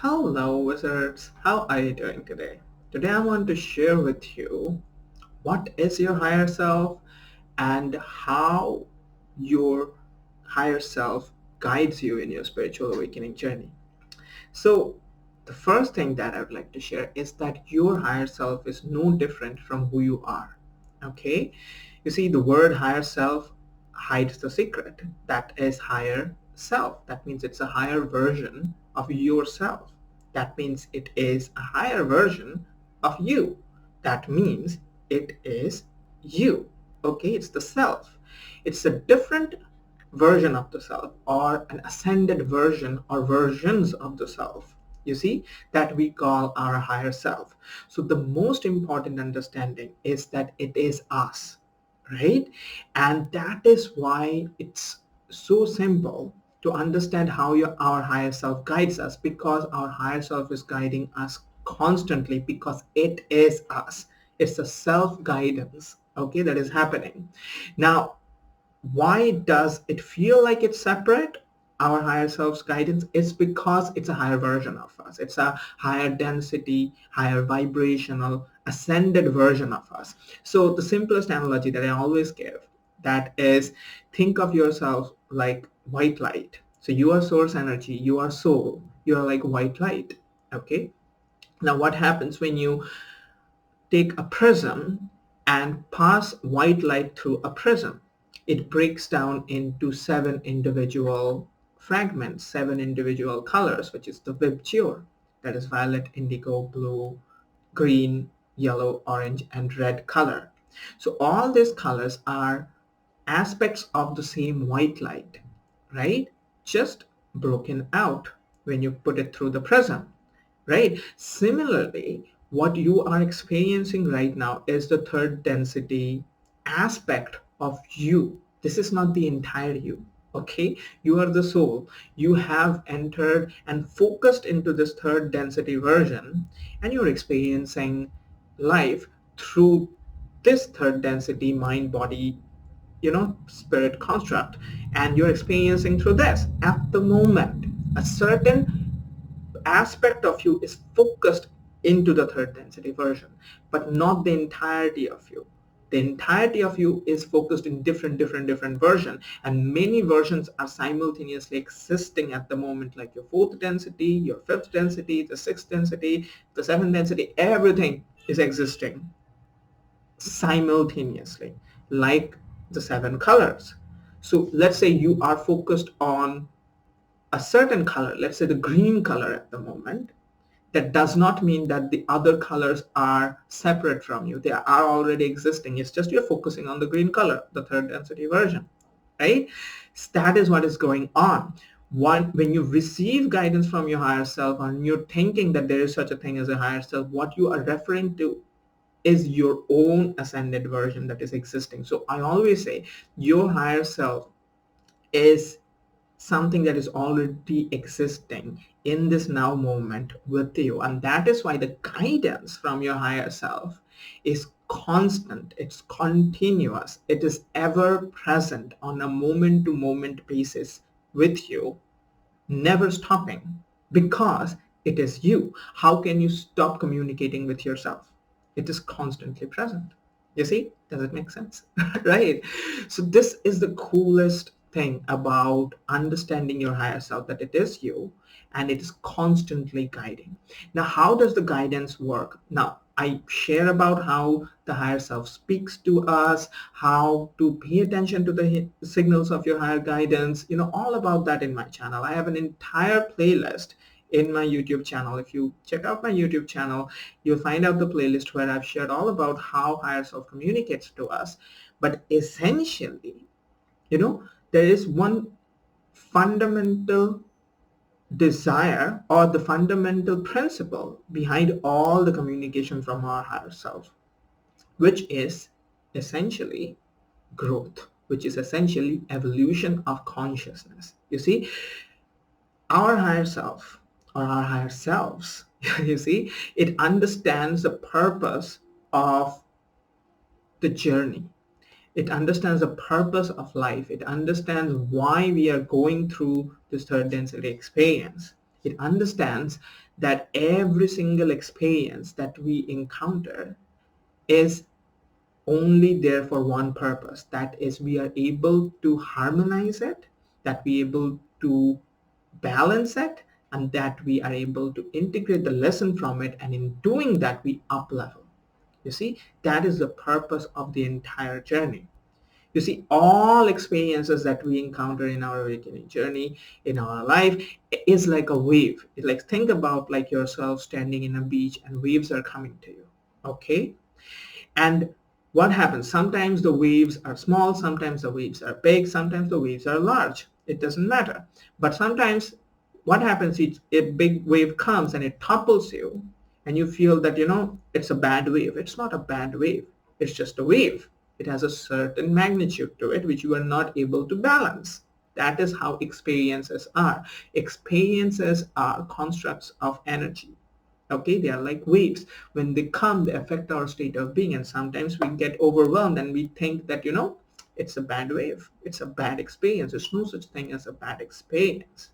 Hello wizards, how are you doing today? Today I want to share with you what is your higher self and how your higher self guides you in your spiritual awakening journey. So the first thing that I would like to share is that your higher self is no different from who you are. Okay? You see, the word higher self hides the secret. That is higher self. That means it's a higher version of yourself. That means it is a higher version of you. That means it is you. Okay? It's the self. It's a different version of the self or an ascended version or versions of the self, you see, that we call our higher self. So the most important understanding is that it is us, right? And that is why it's so simple to understand how our higher self guides us, because our higher self is guiding us constantly, because it is us. It's a self-guidance, okay, that is happening. Now, why does it feel like it's separate? Our higher self's guidance is because it's a higher version of us. It's a higher density, higher vibrational, ascended version of us. So the simplest analogy that I always give, that is, think of yourself like white light. So you are source energy, you are soul, you are like white light. Okay. Now what happens when you take a prism and pass white light through a prism? It breaks down into 7 individual fragments, 7 individual colors, which is the vibgyor. That is violet, indigo, blue, green, yellow, orange, and red color. So all these colors are aspects of the same white light, right? Just broken out when you put it through the prism, right? Similarly, what you are experiencing right now is the third density aspect of you. This is not the entire you, okay? You are the soul. You have entered and focused into this third density version, and you're experiencing life through this third density mind body, spirit construct, and you're experiencing through this at the moment. A certain aspect of you is focused into the third density version, but not the entirety of you. The entirety of you is focused in different version, and many versions are simultaneously existing at the moment, like your fourth density, your fifth density, the sixth density, the seventh density. Everything is existing simultaneously, like the 7 colors. So let's say you are focused on a certain color, let's say the green color at the moment. That does not mean that the other colors are separate from you. They are already existing. It's just you're focusing on the green color, the third density version, right? So that is what is going on. When you receive guidance from your higher self and you're thinking that there is such a thing as a higher self, what you are referring to is your own ascended version that is existing. So I always say your higher self is something that is already existing in this now moment with you, and that is why the guidance from your higher self is constant, it's continuous, it is ever present on a moment to moment basis with you, never stopping, because it is you. How can you stop communicating with yourself? It is constantly present. You see, does it make sense? Right? So this is the coolest thing about understanding your higher self, that it is you and it is constantly guiding. Now, how does the guidance work? Now, I share about how the higher self speaks to us, how to pay attention to the signals of your higher guidance, all about that in my channel. I have an entire playlist in my YouTube channel. If you check out my YouTube channel, you'll find out the playlist where I've shared all about how higher self communicates to us. But essentially, there is one fundamental desire or the fundamental principle behind all the communication from our higher self, which is essentially growth, which is essentially evolution of consciousness. You see, our higher self or our higher selves, you see, it understands the purpose of the journey. It understands the purpose of life. It understands why we are going through this third density experience. It understands that every single experience that we encounter is only there for one purpose. That is, we are able to harmonize it, that we are able to balance it, and that we are able to integrate the lesson from it, and in doing that we up level. You see, that is the purpose of the entire journey. You see, all experiences that we encounter in our awakening journey, in our life, is like a wave. It's like, think about like yourself standing in a beach and waves are coming to you. Okay, and what happens? Sometimes the waves are small, sometimes the waves are big, sometimes the waves are large. It doesn't matter. But sometimes what happens is a big wave comes and it topples you, and you feel that, it's a bad wave. It's not a bad wave. It's just a wave. It has a certain magnitude to it which you are not able to balance. That is how experiences are. Experiences are constructs of energy. Okay, they are like waves. When they come, they affect our state of being, and sometimes we get overwhelmed and we think that, it's a bad wave, it's a bad experience. There's no such thing as a bad experience.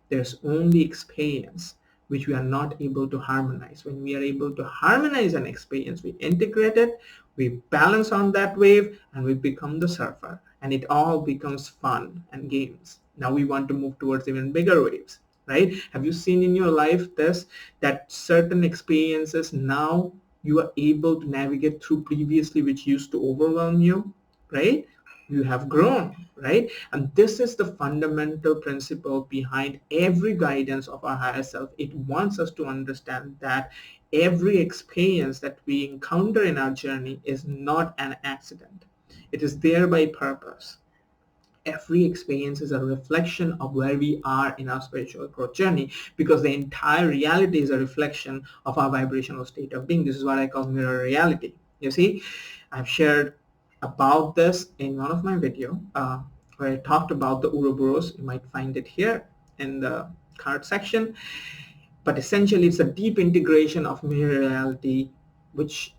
There's only experience which we are not able to harmonize. When we are able to harmonize an experience, we integrate it, we balance on that wave, and we become the surfer, and it all becomes fun and games. Now we want to move towards even bigger waves, right? Have you seen in your life this, that certain experiences now you are able to navigate through previously which used to overwhelm you, right? You have grown, right? And this is the fundamental principle behind every guidance of our higher self. It wants us to understand that every experience that we encounter in our journey is not an accident. It is there by purpose. Every experience is a reflection of where we are in our spiritual growth journey, because the entire reality is a reflection of our vibrational state of being. This is what I call mirror reality. You see, I've shared about this in one of my video where I talked about the Ouroboros. You might find it here in the card section. But essentially, it's a deep integration of mirror reality, which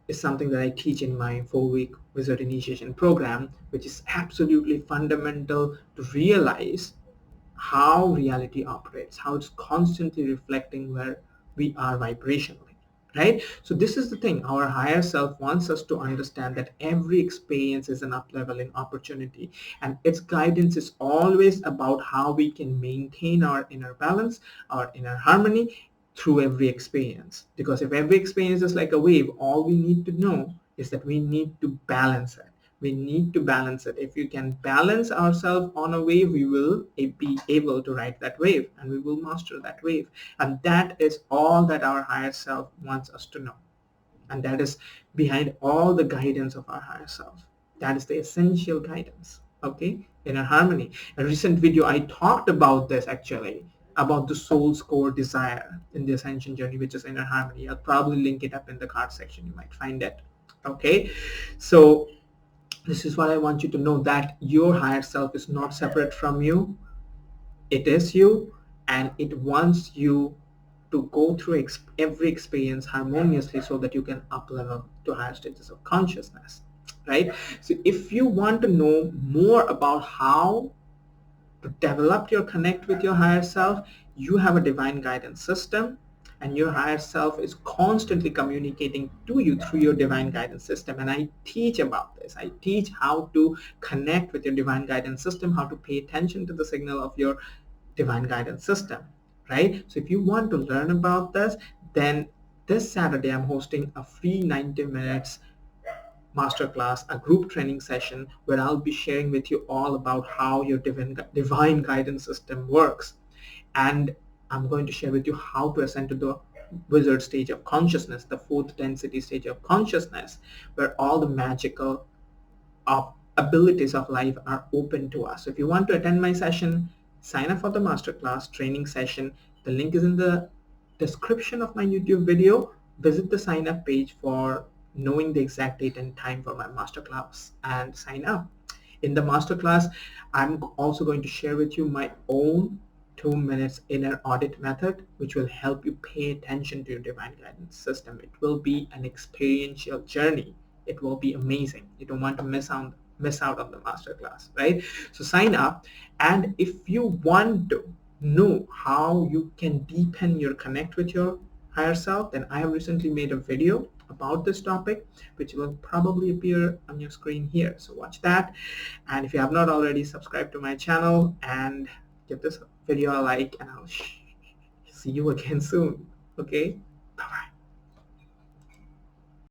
is something that I teach in my 4-week wizard initiation program, which is absolutely fundamental to realize how reality operates, how it's constantly reflecting where we are vibrationally, right? So this is the thing. Our higher self wants us to understand that every experience is an up-leveling opportunity, and its guidance is always about how we can maintain our inner balance, our inner harmony through every experience. Because if every experience is like a wave, all we need to know is that we need to balance it. We need to balance it. If you can balance ourselves on a wave, we will be able to ride that wave, and we will master that wave. And that is all that our higher self wants us to know. And that is behind all the guidance of our higher self. That is the essential guidance. Okay, inner harmony. A recent video I talked about this, actually, about the soul's core desire in the ascension journey, which is inner harmony. I'll probably link it up in the card section. You might find it. Okay, so this is what I want you to know, that your higher self is not separate from you. It is you, and it wants you to go through every experience harmoniously so that you can up level to higher stages of consciousness, right? So if you want to know more about how to develop your connect with your higher self, you have a divine guidance system, and your higher self is constantly communicating to you through your divine guidance system. And I teach about this. I teach how to connect with your divine guidance system, how to pay attention to the signal of your divine guidance system, right? So if you want to learn about this, then this Saturday I'm hosting a free 90 minutes masterclass, a group training session where I'll be sharing with you all about how your divine guidance system works. And I'm going to share with you how to ascend to the wizard stage of consciousness, the 4th density stage of consciousness, where all the magical abilities of life are open to us. So if you want to attend my session, sign up for the masterclass training session. The link is in the description of my YouTube video. Visit the sign up page for knowing the exact date and time for my masterclass and sign up. In the masterclass, I'm also going to share with you my own 2 minutes inner audit method, which will help you pay attention to your divine guidance system. It will be an experiential journey. It will be amazing. You don't want to miss out on the masterclass, right? So sign up, and if you want to know how you can deepen your connect with your higher self, then I have recently made a video about this topic, which will probably appear on your screen here. So watch that. And if you have not already, subscribe to my channel and give this video a like, and I'll see you again soon. Okay?